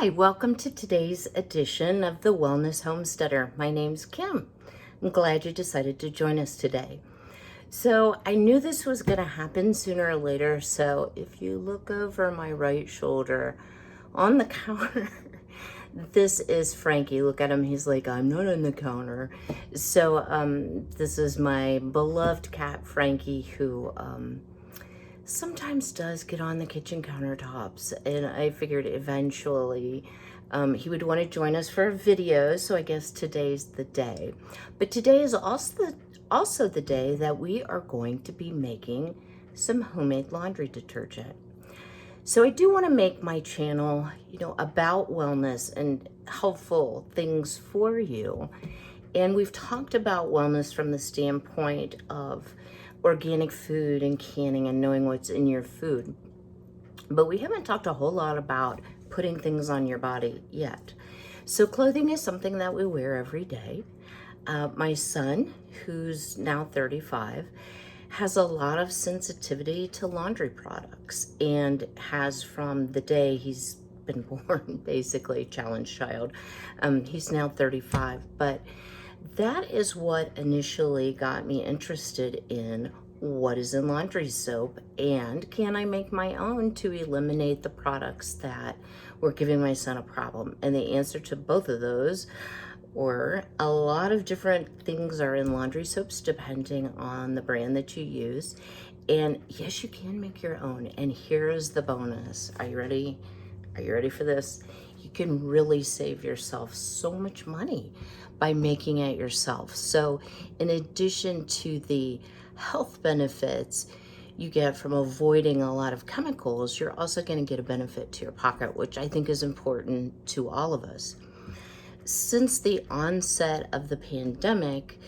Hi, welcome to today's edition of the Wellness Homesteader. My name's Kim. I'm glad you decided to join us today. So I knew this was going to happen sooner or later. So if you look over my right shoulder on the counter, this is Frankie. Look at him. He's like, I'm not on the counter. So this is my beloved cat, Frankie, who sometimes does get on the kitchen countertops, and I figured eventually he would want to join us for a video, so I guess today's the day. But today is also the day that we are going to be making some homemade laundry detergent. So I do want to make my channel, about wellness and helpful things for you. And we've talked about wellness from the standpoint of organic food and canning and knowing what's in your food. But we haven't talked a whole lot about putting things on your body yet. So clothing is something that we wear every day. My son, who's now 35, has a lot of sensitivity to laundry products and has from the day he's been born, basically, challenge child. He's now 35, but that is what initially got me interested in what is in laundry soap and can I make my own to eliminate the products that were giving my son a problem. And the answer to both of those were a lot of different things are in laundry soaps depending on the brand that you use. And yes, you can make your own. And here's the bonus. Are you ready? Are you ready for this? You can really save yourself so much money by making it yourself. So in addition to the health benefits you get from avoiding a lot of chemicals, you're also going to get a benefit to your pocket, which I think is important to all of us. Since the onset of the pandemic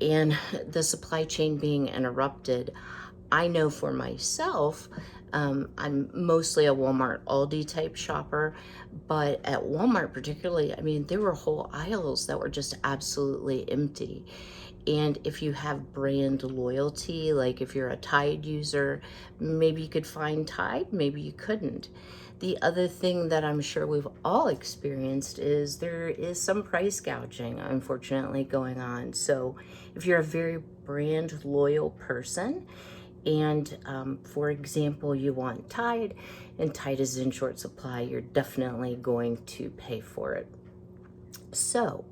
and the supply chain being interrupted, I know for myself, I'm mostly a Walmart Aldi type shopper, but at Walmart particularly, there were whole aisles that were just absolutely empty. And if you have brand loyalty, like if you're a Tide user, maybe you could find Tide, maybe you couldn't. The other thing that I'm sure we've all experienced is there is some price gouging, unfortunately, going on. So if you're a very brand loyal person, and for example, you want Tide, and Tide is in short supply, you're definitely going to pay for it. So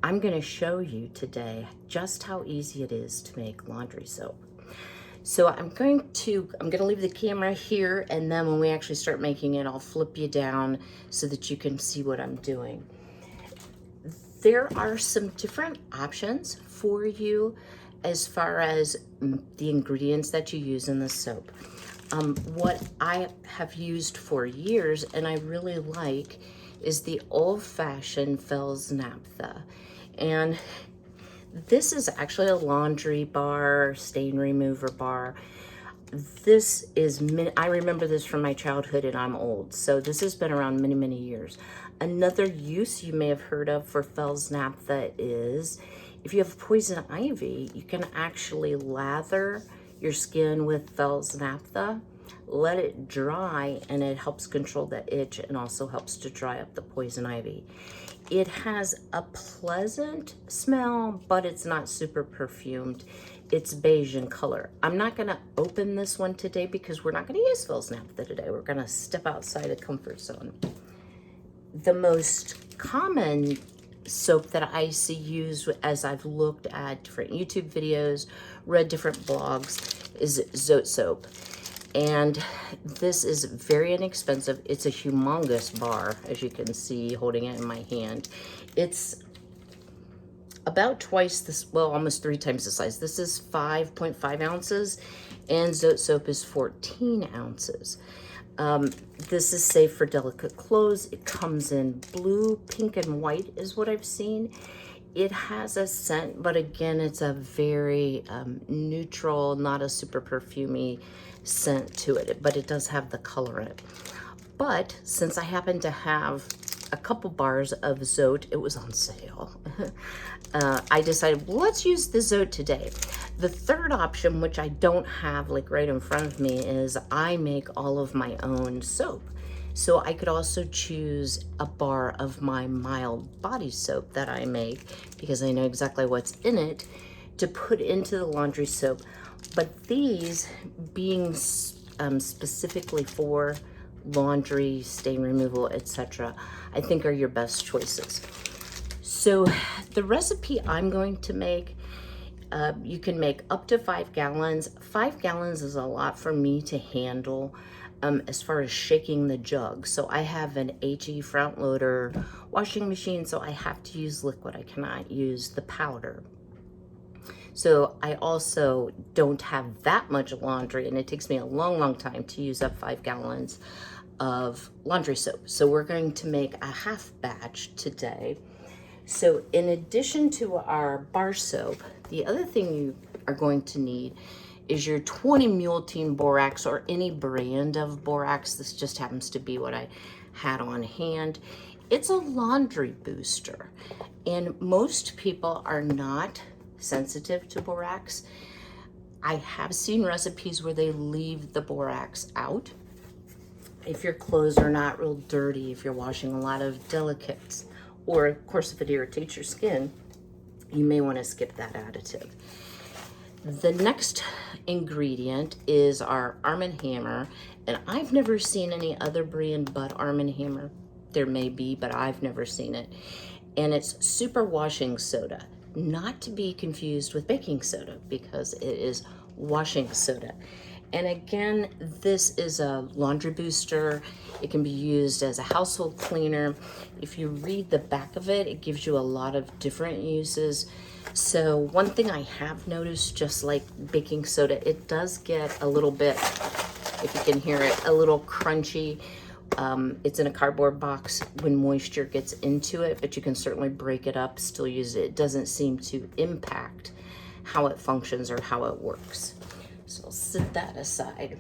I'm going to show you today just how easy it is to make laundry soap. So I'm going to leave the camera here, and then when we actually start making it, I'll flip you down so that you can see what I'm doing. There are some different options for you as far as the ingredients that you use in the soap. What I have used for years and I really like is the old-fashioned Fels naphtha. And this is actually a laundry bar, stain remover bar. This is, I remember this from my childhood and I'm old, so this has been around many, many years. Another use you may have heard of for Fels naphtha is if you have poison ivy, you can actually lather your skin with Fels naphtha, let it dry, and it helps control the itch and also helps to dry up the poison ivy. It has a pleasant smell, but it's not super perfumed. It's beige in color. I'm not gonna open this one today because we're not gonna use Fels naphtha today. We're gonna step outside the comfort zone. The most common soap that I see used as I've looked at different YouTube videos, read different blogs, is Zote soap. And this is very inexpensive. It's a humongous bar, as you can see, holding it in my hand. It's about twice this, well, almost 3 times the size. This is 5.5 ounces, and Zote soap is 14 ounces. This is safe for delicate clothes. It comes in blue, pink, and white is what I've seen. It has a scent, but again, it's a very neutral, not a super perfumey scent to it, but it does have the color in it. But since I happen to have a couple bars of Zote, it was on sale. I decided, well, let's use the Zote today. The third option, which I don't have like right in front of me, is I make all of my own soap. So I could also choose a bar of my mild body soap that I make, because I know exactly what's in it, to put into the laundry soap. But these being specifically for laundry, stain removal, etc., I think are your best choices. So the recipe I'm going to make, you can make up to 5 gallons. 5 gallons is a lot for me to handle as far as shaking the jug. So I have an HE front loader washing machine, so I have to use liquid. I cannot use the powder. So I also don't have that much laundry, and it takes me a long time to use up 5 gallons of laundry soap. So we're going to make a half batch today. So in addition to our bar soap, the other thing you are going to need is your 20 Mule Team Borax, or any brand of borax. This just happens to be what I had on hand. It's a laundry booster, and most people are not sensitive to borax. I have seen recipes where they leave the borax out. If your clothes are not real dirty, if you're washing a lot of delicates, or of course if it irritates your skin, you may want to skip that additive. The next ingredient is our Arm & Hammer, and I've never seen any other brand but Arm & Hammer. There may be, but I've never seen it. And it's super washing soda, not to be confused with baking soda, because it is washing soda. And again, this is a laundry booster. It can be used as a household cleaner. If you read the back of it, it gives you a lot of different uses. So one thing I have noticed, just like baking soda, it does get a little bit, if you can hear it, a little crunchy. It's in a cardboard box when moisture gets into it, but you can certainly break it up, still use it. It doesn't seem to impact how it functions or how it works. So I'll set that aside.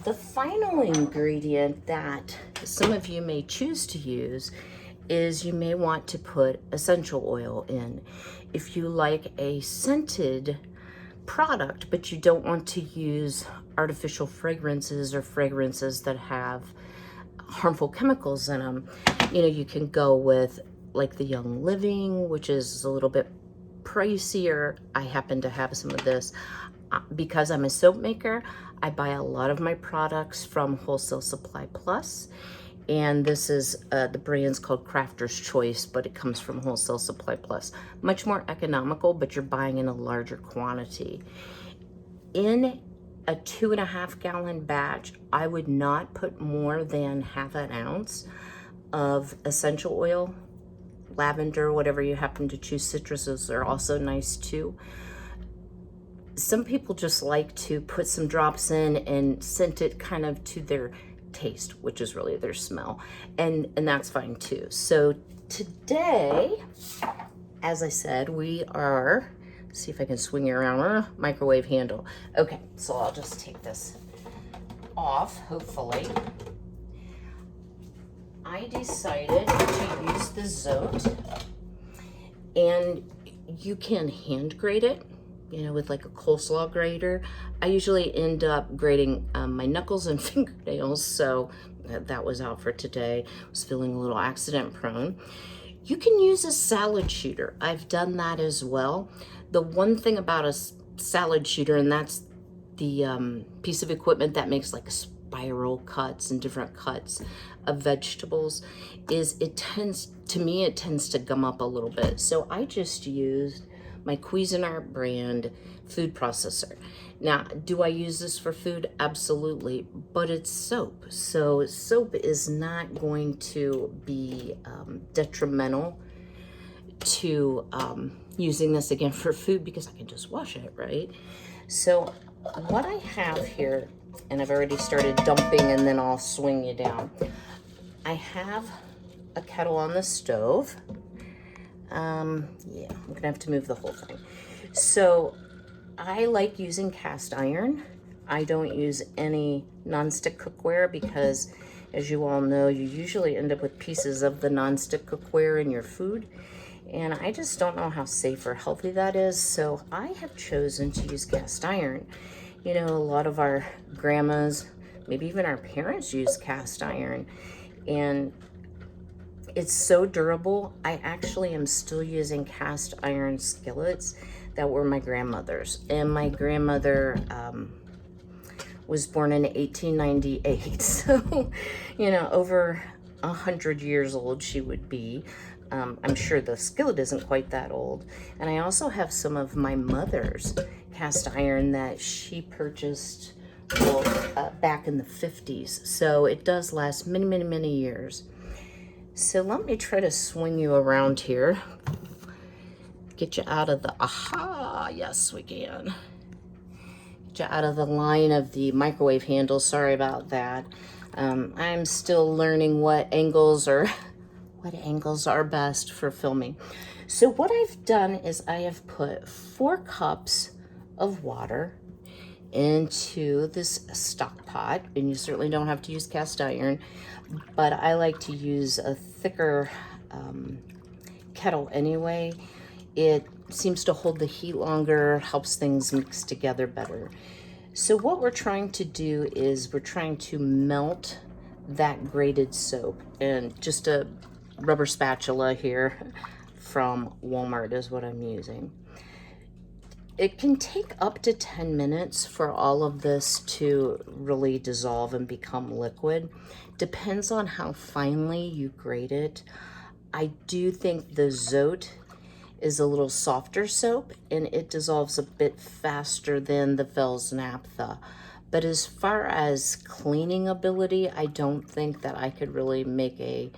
The final ingredient that some of you may choose to use is you may want to put essential oil in. If you like a scented product, but you don't want to use artificial fragrances or fragrances that have harmful chemicals in them, you know, you can go with like the Young Living, which is a little bit pricier. I happen to have some of this. Because I'm a soap maker, I buy a lot of my products from Wholesale Supply Plus, and this is the brand's called Crafter's Choice, but it comes from Wholesale Supply Plus. Much more economical, but you're buying in a larger quantity. In a 2.5 gallon batch, I would not put more than half an ounce of essential oil, lavender, whatever you happen to choose. Citruses are also nice too. Some people just like to put some drops in and scent it kind of to their taste, which is really their smell, and that's fine too. So today, as I said, we are, see if I can swing it around, microwave handle. Okay, so I'll just take this off, hopefully. I decided to use the Zote, and you can hand grate it, you know, with like a coleslaw grater. I usually end up grating my knuckles and fingernails, so that was out for today. I was feeling a little accident prone. You can use a salad shooter. I've done that as well. The one thing about a salad shooter, and that's the piece of equipment that makes like spiral cuts and different cuts of vegetables, is it tends to gum up a little bit. So I just used my Cuisinart brand food processor. Now, do I use this for food? Absolutely, but it's soap. So soap is not going to be detrimental to using this again for food, because I can just wash it, right? So what I have here, and I've already started dumping, and then I'll swing you down. I have a kettle on the stove. Yeah, I'm gonna have to move the whole thing. So I like using cast iron. I don't use any nonstick cookware, because as you all know, you usually end up with pieces of the nonstick cookware in your food, and I just don't know how safe or healthy that is. So I have chosen to use cast iron. You know, a lot of our grandmas, maybe even our parents used cast iron. And it's so durable. I actually am still using cast iron skillets that were my grandmother's. And my grandmother was born in 1898. So, you know, over 100 years old she would be. I'm sure the skillet isn't quite that old. And I also have some of my mother's cast iron that she purchased back in the 50s. So it does last many, many, many years. So let me try to swing you around here. Get you out of the, aha, yes we can. Get you out of the line of the microwave handle. Sorry about that. I'm still learning what angles are best for filming. So what I've done is I have put 4 cups of water into this stock pot, and you certainly don't have to use cast iron, but I like to use a thicker kettle anyway. It seems to hold the heat longer, helps things mix together better. So what we're trying to do is we're trying to melt that grated soap, and just a rubber spatula here from Walmart is what I'm using. It can take up to 10 minutes for all of this to really dissolve and become liquid. Depends on how finely you grate it. I do think the Zote is a little softer soap and it dissolves a bit faster than the Fels Naphtha. But as far as cleaning ability, I don't think that I could really make a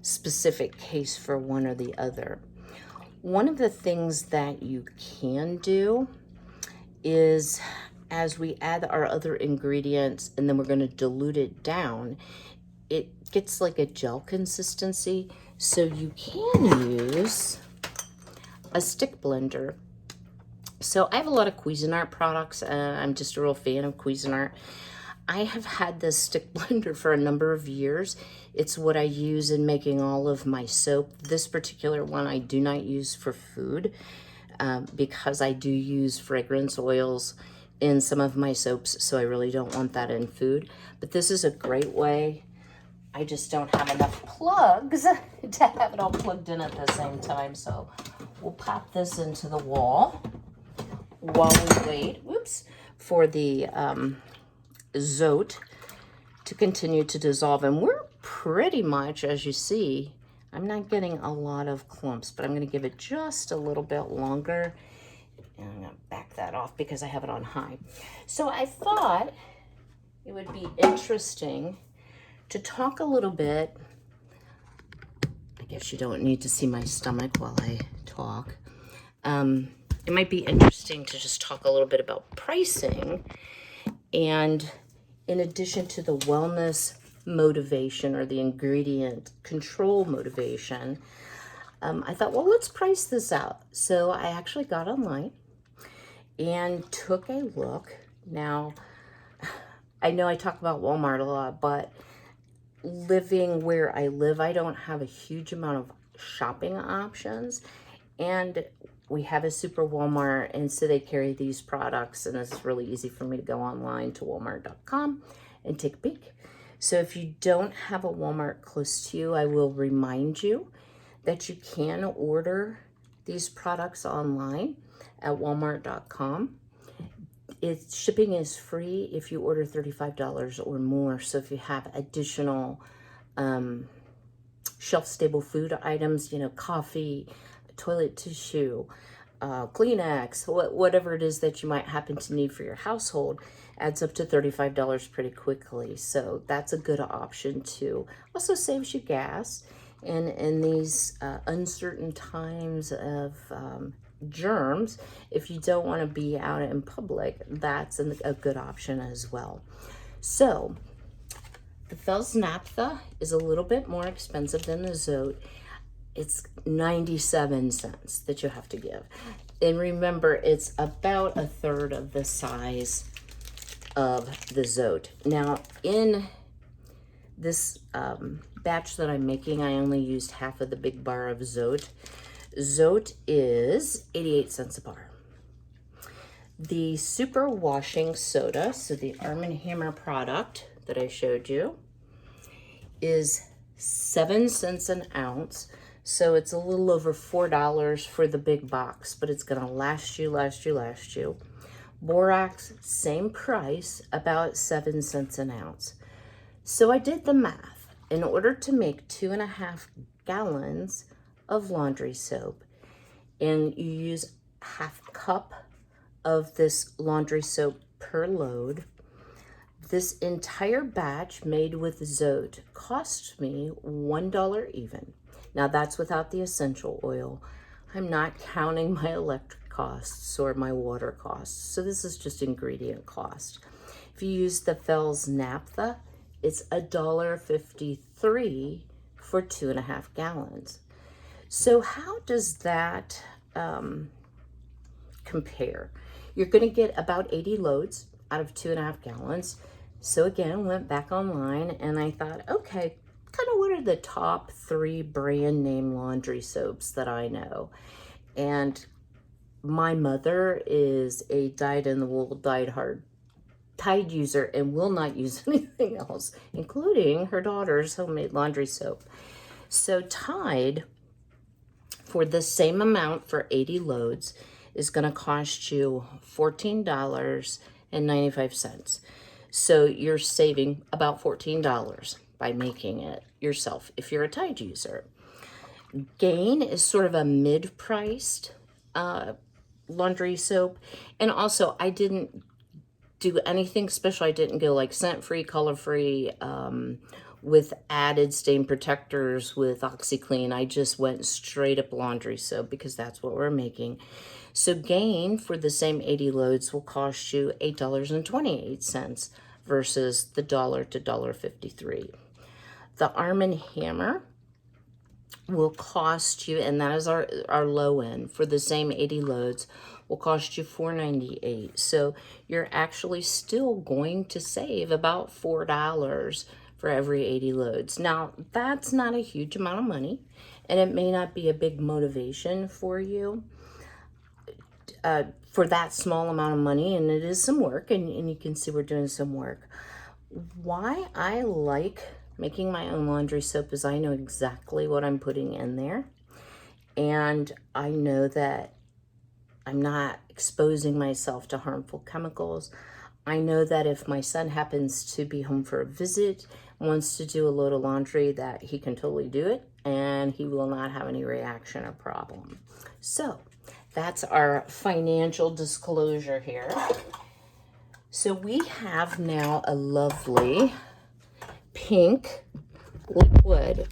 specific case for one or the other. One of the things that you can do is, as we add our other ingredients and then we're going to dilute it down, it gets like a gel consistency. So you can use a stick blender. So I have a lot of Cuisinart products. I'm just a real fan of Cuisinart. I have had this stick blender for a number of years. It's what I use in making all of my soap. This particular one I do not use for food because I do use fragrance oils in some of my soaps, so I really don't want that in food. But this is a great way. I just don't have enough plugs to have it all plugged in at the same time, so we'll pop this into the wall while we wait, for the Zote to continue to dissolve. And we're pretty much, as you see, I'm not getting a lot of clumps, but I'm going to give it just a little bit longer. And I'm going to back that off because I have it on high. So I thought it would be interesting to talk a little bit. I guess you don't need to see my stomach while I talk. It might be interesting to just talk a little bit about pricing. And in addition to the wellness motivation or the ingredient control motivation, I thought, well, let's price this out. So I actually got online and took a look. Now, I know I talk about Walmart a lot, but living where I live, I don't have a huge amount of shopping options. And we have a super Walmart, and so they carry these products, and it's really easy for me to go online to walmart.com and take a peek. So if you don't have a Walmart close to you, I will remind you that you can order these products online at walmart.com. Shipping is free if you order $35 or more. So if you have additional shelf-stable food items, you know, coffee, toilet tissue, Kleenex, whatever it is that you might happen to need for your household, adds up to $35 pretty quickly. So that's a good option too. Also saves you gas. And in these uncertain times of germs, if you don't want to be out in public, that's a good option as well. So the Fels Naphtha is a little bit more expensive than the Zote. It's 97 cents that you have to give. And remember, it's about a third of the size of the Zote. Now, in this batch that I'm making, I only used half of the big bar of Zote. Zote is 88 cents a bar. The super washing soda, so the Arm & Hammer product, that I showed you is 7 cents an ounce. So it's a little over $4 for the big box, but it's gonna last you. Borax, same price, about 7 cents an ounce. So I did the math. In order to make 2.5 gallons of laundry soap, and you use 1/2 cup of this laundry soap per load, this entire batch made with Zote cost me $1 even. Now that's without the essential oil. I'm not counting my electric costs or my water costs. So this is just ingredient cost. If you use the Fells naphtha, it's $1.53 for 2.5 gallons. So how does that compare? You're gonna get about 80 loads out of 2.5 gallons. So again, went back online and I thought, okay, kind of what are the top 3 brand name laundry soaps that I know? And my mother is a dyed-in-the-wool, dyed-hard Tide user and will not use anything else, including her daughter's homemade laundry soap. So Tide, for the same amount for 80 loads, is going to cost you $14.95. So you're saving about $14 by making it yourself if you're a Tide user. Gain is sort of a mid-priced laundry soap. And also, I didn't do anything special. I didn't go like scent-free, color-free, with added stain protectors with OxyClean. I just went straight up laundry soap because that's what we're making. So Gain for the same 80 loads will cost you $8.28 versus the $1 to $1.53. The Arm & Hammer will cost you, and that is our low end, for the same 80 loads, will cost you $4.98. So you're actually still going to save about $4 for every 80 loads. Now, that's not a huge amount of money, and it may not be a big motivation for you for that small amount of money, and it is some work, and you can see we're doing some work. Why I like making my own laundry soap is I know exactly what I'm putting in there, and I know that I'm not exposing myself to harmful chemicals. I know that if my son happens to be home for a visit, wants to do a load of laundry, that he can totally do it and he will not have any reaction or problem. So that's our financial disclosure here. So we have now a lovely pink liquid,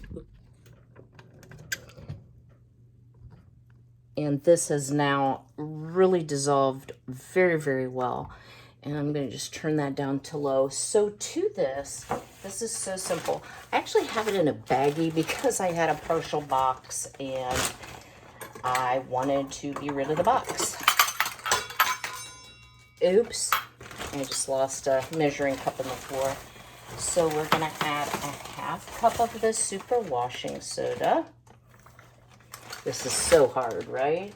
and this has now really dissolved very, very well. And I'm going to just turn that down to low. So to this is so simple. I actually have it in a baggie because I had a partial box and I wanted to be rid of the box. Oops, I just lost a measuring cup on the floor. So we're going to add a 1/2 cup of the super washing soda. This is so hard, right?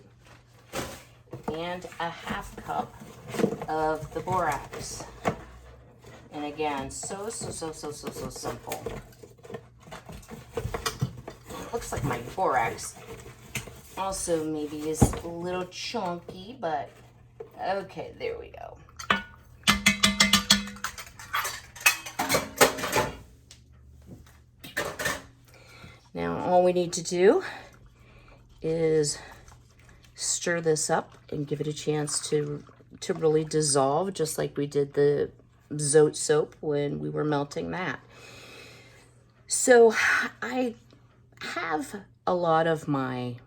And a 1/2 cup of the borax. And again, so simple. Looks like my borax also maybe is a little chunky, but okay, there we go. Now all we need to do is stir this up and give it a chance to really dissolve, just like we did the Zote soap when we were melting that. So I have a lot of my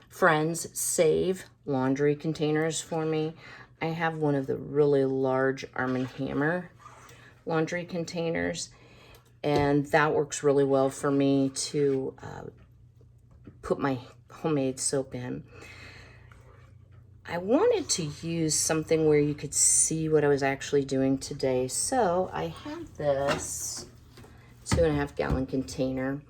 friends save laundry containers for me. I have one of the really large Arm & Hammer laundry containers, and that works really well for me to put my homemade soap in. I wanted to use something where you could see what I was actually doing today. So I have this 2.5 gallon container.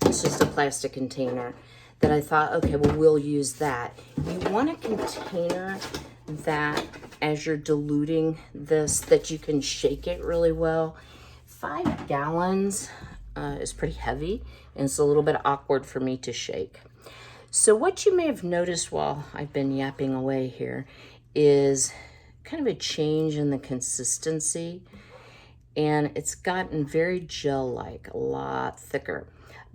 It's just a plastic container that I thought, okay, well, we'll use that. You want a container that as you're diluting this that you can shake it really well. 5 gallons is pretty heavy, and it's a little bit awkward for me to shake. So what you may have noticed while I've been yapping away here is kind of a change in the consistency, and it's gotten very gel-like, a lot thicker.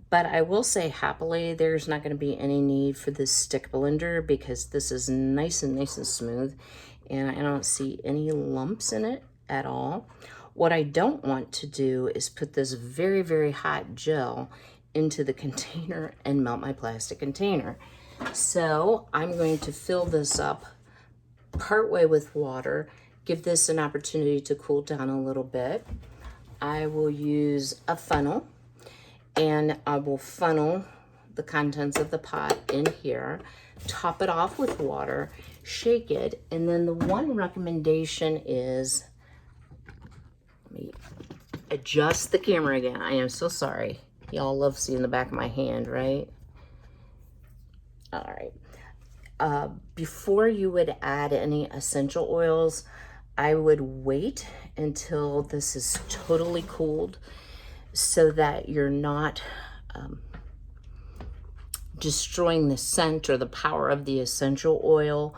But I will say happily, there's not going to be any need for this stick blender because this is nice and smooth, and I don't see any lumps in it at all. What I don't want to do is put this very hot gel into the container and melt my plastic container. So I'm going to fill this up partway with water, give this an opportunity to cool down a little bit. I will use a funnel, and I will funnel the contents of the pot in here, top it off with water, shake it, and then the one recommendation is, let me adjust the camera again. I am so sorry. Y'all love seeing the back of my hand, right? All right. Before you would add any essential oils, I would wait until this is totally cooled so that you're not destroying the scent or the power of the essential oil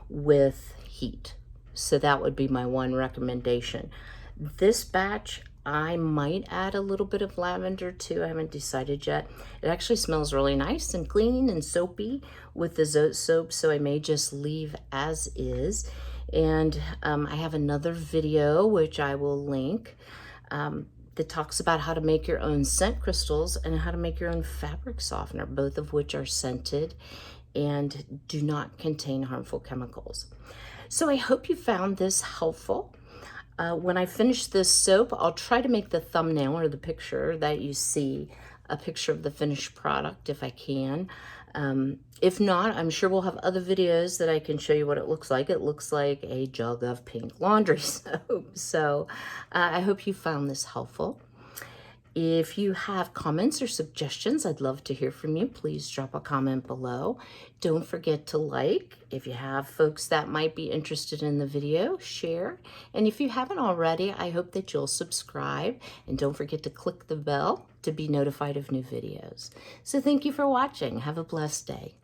with heat. So that would be my one recommendation. This batch, I might add a little bit of lavender too. I haven't decided yet. It actually smells really nice and clean and soapy with the Zote soap, so I may just leave as is. And I have another video, which I will link, that talks about how to make your own scent crystals and how to make your own fabric softener, both of which are scented and do not contain harmful chemicals. So I hope you found this helpful. When I finish this soap, I'll try to make the thumbnail or the picture that you see a picture of the finished product if I can. If not, I'm sure we'll have other videos that I can show you what it looks like. It looks like a jug of pink laundry soap. So I hope you found this helpful. If you have comments or suggestions, I'd love to hear from you. Please drop a comment below. Don't forget to like. If you have folks that might be interested in the video, share. And if you haven't already, I hope that you'll subscribe. And don't forget to click the bell to be notified of new videos. So thank you for watching. Have a blessed day.